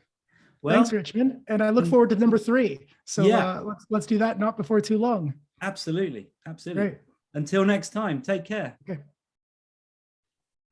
Well, thanks, Richmond. And I look forward to number 3. So let's do that not before too long. Absolutely. Great. Until next time, take care. Okay.